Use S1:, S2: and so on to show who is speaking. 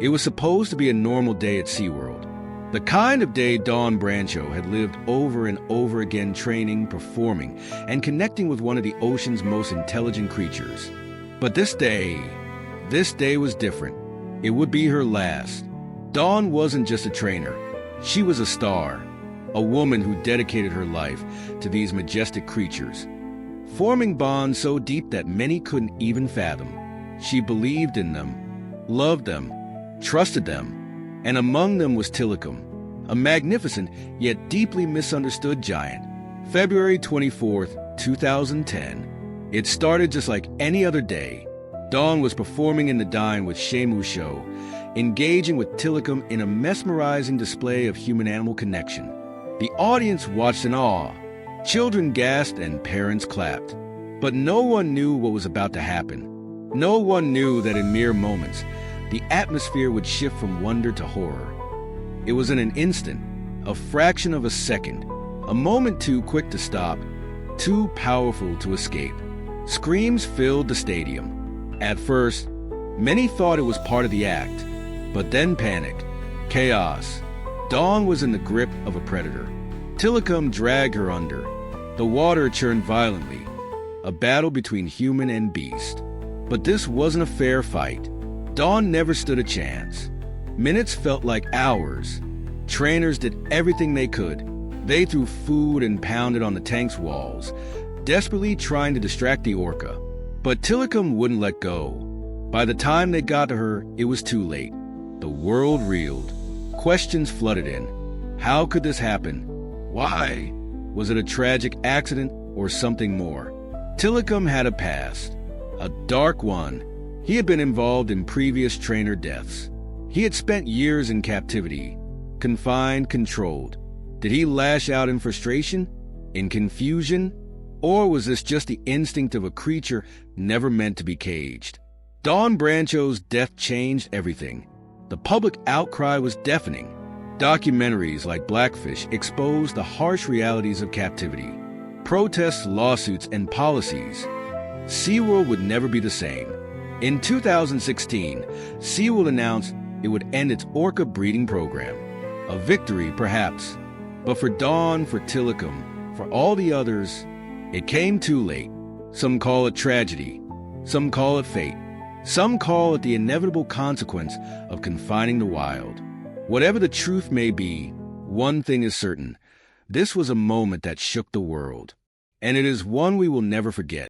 S1: It was supposed to be a normal day at SeaWorld. The kind of day Dawn Brancheau had lived over and over again, training, performing, and connecting with one of the ocean's most intelligent creatures. But this day was different. It would be her last. Dawn wasn't just a trainer. She was a star, a woman who dedicated her life to these majestic creatures, forming bonds so deep that many couldn't even fathom. She believed in them, loved them, trusted them, and among them was Tilikum, a magnificent yet deeply misunderstood giant. February 24th, 2010. It started just like any other day. Dawn was performing in the dine with SeaWorld, engaging with Tilikum in a mesmerizing display of human-animal connection. The audience watched in awe. Children gasped and parents clapped. But no one knew what was about to happen. No one knew that in mere moments, the atmosphere would shift from wonder to horror. It was in an instant, a fraction of a second, a moment too quick to stop, too powerful to escape. Screams filled the stadium. At first, many thought it was part of the act, but then panic, chaos. Dawn was in the grip of a predator. Tilikum dragged her under. The water churned violently, a battle between human and beast. But this wasn't a fair fight. Dawn never stood a chance. Minutes felt like hours. Trainers did everything they could. They threw food and pounded on the tank's walls, desperately trying to distract the Orca. But Tilikum wouldn't let go. By the time they got to her, it was too late. The world reeled. Questions flooded in. How could this happen? Why? Was it a tragic accident or something more? Tilikum had a past, a dark one. He had been involved in previous trainer deaths. He had spent years in captivity, confined, controlled. Did he lash out in frustration, in confusion? Or was this just the instinct of a creature never meant to be caged? Dawn Brancheau's death changed everything. The public outcry was deafening. Documentaries like Blackfish exposed the harsh realities of captivity. Protests, lawsuits, and policies. SeaWorld would never be the same. In 2016, SeaWorld announced it would end its orca breeding program. A victory, perhaps. But for Dawn, for Tilikum, for all the others, it came too late. Some call it tragedy. Some call it fate. Some call it the inevitable consequence of confining the wild. Whatever the truth may be, one thing is certain. This was a moment that shook the world. And it is one we will never forget.